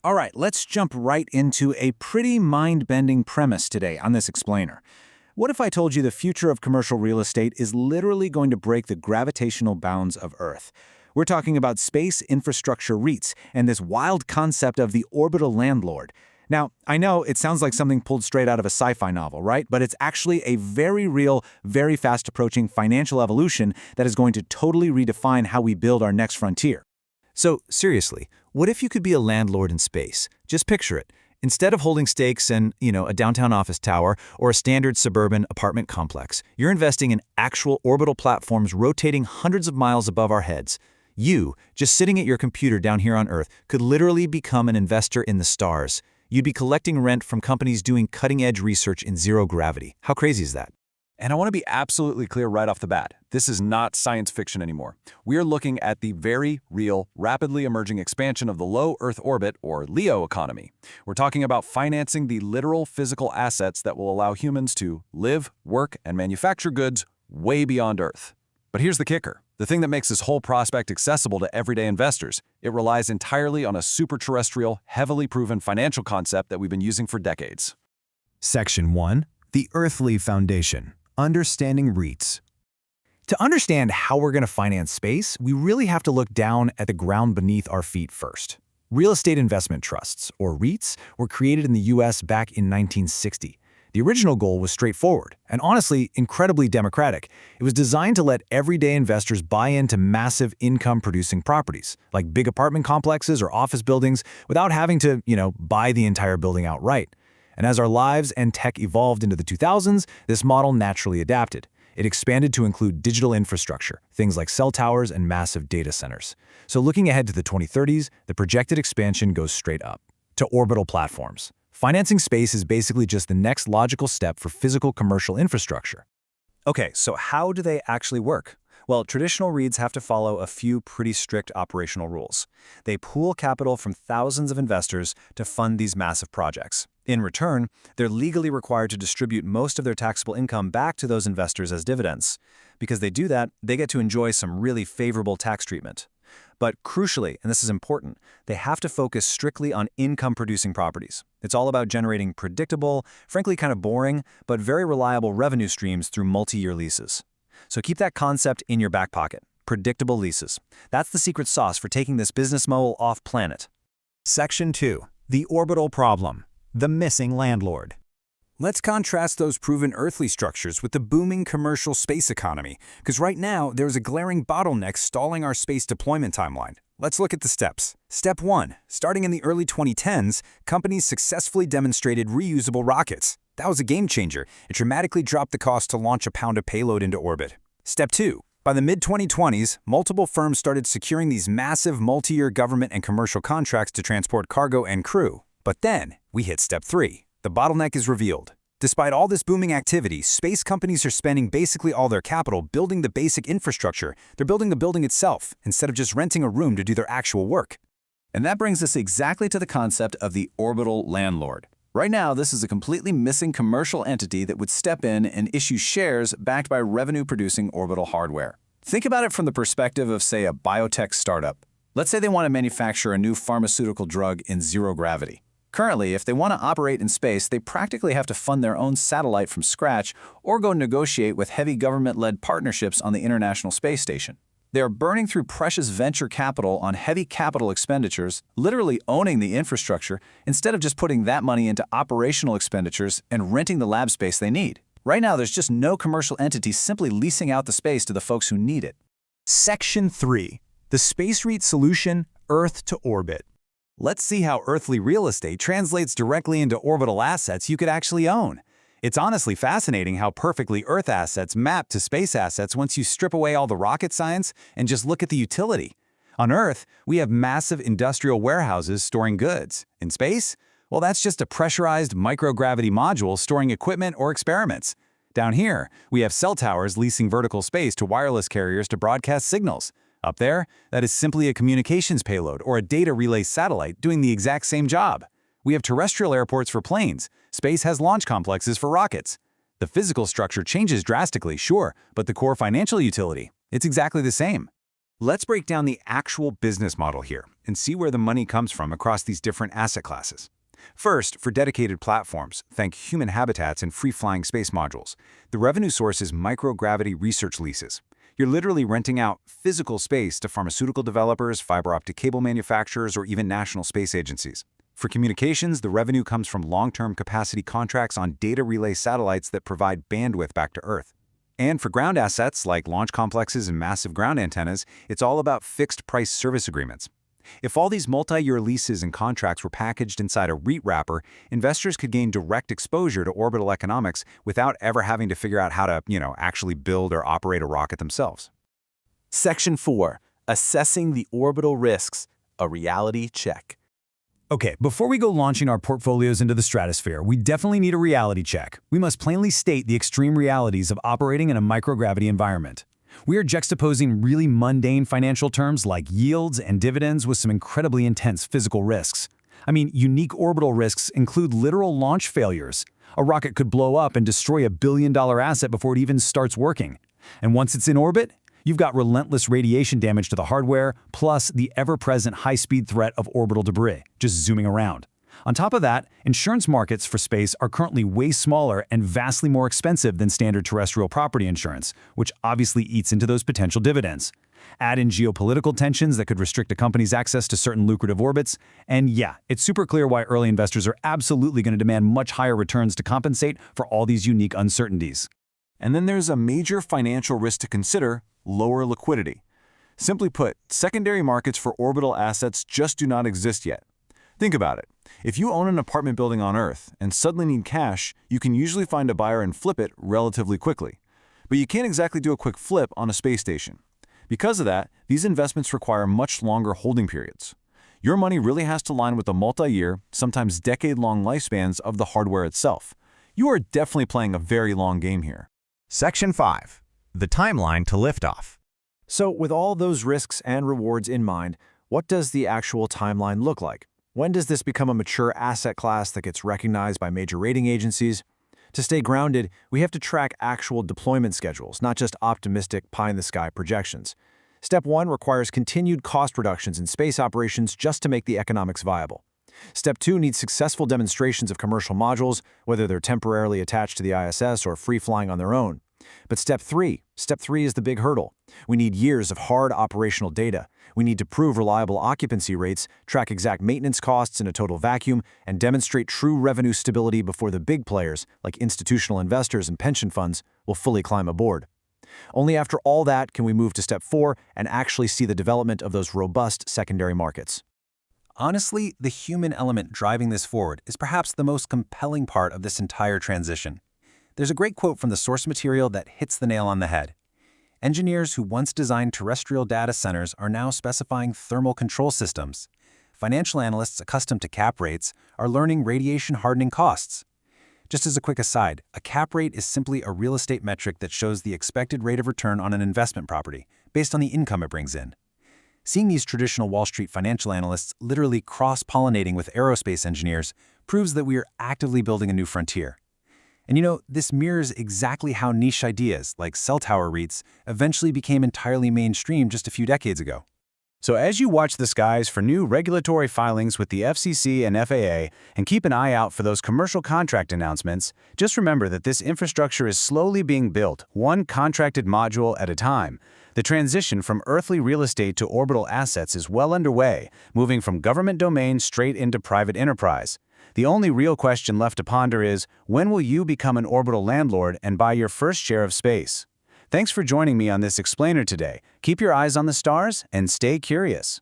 All right, let's jump right into a pretty mind-bending premise today on this explainer. What if I told you the future of commercial real estate is literally going to break the gravitational bounds of Earth? We're talking about space infrastructure REITs and this wild concept of the orbital landlord. Now, I know it sounds like something pulled straight out of a sci-fi novel, right? But it's actually a very real, very fast-approaching financial evolution that is going to totally redefine how we build our next frontier. So, seriously, what if you could be a landlord in space? Just picture it. Instead of holding stakes in, a downtown office tower or a standard suburban apartment complex, you're investing in actual orbital platforms rotating hundreds of miles above our heads. You, just sitting at your computer down here on Earth, could literally become an investor in the stars. You'd be collecting rent from companies doing cutting-edge research in zero gravity. How crazy is that? And I want to be absolutely clear right off the bat. This is not science fiction anymore. We are looking at the very real, rapidly emerging expansion of the low Earth orbit, or LEO economy. We're talking about financing the literal physical assets that will allow humans to live, work, and manufacture goods way beyond Earth. But here's the kicker. The thing that makes this whole prospect accessible to everyday investors. It relies entirely on a super-terrestrial, heavily proven financial concept that we've been using for decades. Section 1. The Earthly Foundation. Understanding REITs. To understand how we're going to finance space, we really have to look down at the ground beneath our feet first. Real estate investment trusts, or REITs, were created in the U.S. back in 1960. The original goal was straightforward and honestly incredibly democratic. It was designed to let everyday investors buy into massive income-producing properties, like big apartment complexes or office buildings, without having to, buy the entire building outright. And as our lives and tech evolved into the 2000s, this model naturally adapted. It expanded to include digital infrastructure, things like cell towers and massive data centers. So looking ahead to the 2030s, the projected expansion goes straight up to orbital platforms. Financing space is basically just the next logical step for physical commercial infrastructure. Okay, so how do they actually work? Well, traditional REITs have to follow a few pretty strict operational rules. They pool capital from thousands of investors to fund these massive projects. In return, they're legally required to distribute most of their taxable income back to those investors as dividends. Because they do that, they get to enjoy some really favorable tax treatment. But crucially, and this is important, they have to focus strictly on income-producing properties. It's all about generating predictable, frankly kind of boring, but very reliable revenue streams through multi-year leases. So keep that concept in your back pocket. Predictable leases. That's the secret sauce for taking this business model off-planet. Section 2. The Orbital Problem. The Missing Landlord. Let's contrast those proven earthly structures with the booming commercial space economy, because right now there's a glaring bottleneck stalling our space deployment timeline. Let's look at the steps. Step 1. Starting in the early 2010s, companies successfully demonstrated reusable rockets. That was a game changer. It dramatically dropped the cost to launch a pound of payload into orbit. Step 2. By the mid-2020s, multiple firms started securing these massive multi-year government and commercial contracts to transport cargo and crew. But then, we hit Step 3. The bottleneck is revealed. Despite all this booming activity, space companies are spending basically all their capital building the basic infrastructure. They're building the building itself, instead of just renting a room to do their actual work. And that brings us exactly to the concept of the orbital landlord. Right now, this is a completely missing commercial entity that would step in and issue shares backed by revenue-producing orbital hardware. Think about it from the perspective of, say, a biotech startup. Let's say they want to manufacture a new pharmaceutical drug in zero gravity. Currently, if they want to operate in space, they practically have to fund their own satellite from scratch or go negotiate with heavy government-led partnerships on the International Space Station. They are burning through precious venture capital on heavy capital expenditures, literally owning the infrastructure, instead of just putting that money into operational expenditures and renting the lab space they need. Right now, there's just no commercial entity simply leasing out the space to the folks who need it. Section 3. The Space REIT Solution, Earth to Orbit. Let's see how earthly real estate translates directly into orbital assets you could actually own. It's honestly fascinating how perfectly Earth assets map to space assets once you strip away all the rocket science and just look at the utility. On Earth, we have massive industrial warehouses storing goods. In space, well, that's just a pressurized microgravity module storing equipment or experiments. Down here, we have cell towers leasing vertical space to wireless carriers to broadcast signals. Up there, that is simply a communications payload or a data relay satellite doing the exact same job. We have terrestrial airports for planes. Space has launch complexes for rockets. The physical structure changes drastically, sure, but the core financial utility, it's exactly the same. Let's break down the actual business model here and see where the money comes from across these different asset classes. First, for dedicated platforms, think human habitats and free-flying space modules. The revenue source is microgravity research leases. You're literally renting out physical space to pharmaceutical developers, fiber optic cable manufacturers, or even national space agencies. For communications, the revenue comes from long-term capacity contracts on data relay satellites that provide bandwidth back to Earth. And for ground assets like launch complexes and massive ground antennas, it's all about fixed-price service agreements. If all these multi-year leases and contracts were packaged inside a REIT wrapper, investors could gain direct exposure to orbital economics without ever having to figure out how to, actually build or operate a rocket themselves. Section 4. Assessing the orbital risks. A reality check. Okay, before we go launching our portfolios into the stratosphere, we definitely need a reality check. We must plainly state the extreme realities of operating in a microgravity environment. We are juxtaposing really mundane financial terms like yields and dividends with some incredibly intense physical risks. I mean, unique orbital risks include literal launch failures. A rocket could blow up and destroy a billion-dollar asset before it even starts working. And once it's in orbit, you've got relentless radiation damage to the hardware, plus the ever-present high-speed threat of orbital debris, just zooming around. On top of that, insurance markets for space are currently way smaller and vastly more expensive than standard terrestrial property insurance, which obviously eats into those potential dividends. Add in geopolitical tensions that could restrict a company's access to certain lucrative orbits, and yeah, it's super clear why early investors are absolutely going to demand much higher returns to compensate for all these unique uncertainties. And then there's a major financial risk to consider: lower liquidity. Simply put, secondary markets for orbital assets just do not exist yet. Think about it. If you own an apartment building on Earth and suddenly need cash, you can usually find a buyer and flip it relatively quickly. But you can't exactly do a quick flip on a space station. Because of that, these investments require much longer holding periods. Your money really has to align with the multi-year, sometimes decade-long lifespans of the hardware itself. You are definitely playing a very long game here. Section 5. The timeline to liftoff. So with all those risks and rewards in mind, what does the actual timeline look like? When does this become a mature asset class that gets recognized by major rating agencies? To stay grounded, we have to track actual deployment schedules, not just optimistic pie-in-the-sky projections. Step 1 requires continued cost reductions in space operations just to make the economics viable. Step 2 needs successful demonstrations of commercial modules, whether they're temporarily attached to the ISS or free-flying on their own. But Step 3 is the big hurdle. We need years of hard operational data. We need to prove reliable occupancy rates, track exact maintenance costs in a total vacuum, and demonstrate true revenue stability before the big players, like institutional investors and pension funds, will fully climb aboard. Only after all that can we move to Step 4 and actually see the development of those robust secondary markets. Honestly, the human element driving this forward is perhaps the most compelling part of this entire transition. There's a great quote from the source material that hits the nail on the head. Engineers who once designed terrestrial data centers are now specifying thermal control systems. Financial analysts accustomed to cap rates are learning radiation hardening costs. Just as a quick aside, a cap rate is simply a real estate metric that shows the expected rate of return on an investment property based on the income it brings in. Seeing these traditional Wall Street financial analysts literally cross-pollinating with aerospace engineers proves that we are actively building a new frontier. And this mirrors exactly how niche ideas like cell tower REITs eventually became entirely mainstream just a few decades ago. So as you watch the skies for new regulatory filings with the FCC and FAA, and keep an eye out for those commercial contract announcements, just remember that this infrastructure is slowly being built, one contracted module at a time. The transition from earthly real estate to orbital assets is well underway, moving from government domain straight into private enterprise. The only real question left to ponder is, when will you become an orbital landlord and buy your first share of space? Thanks for joining me on this explainer today. Keep your eyes on the stars and stay curious.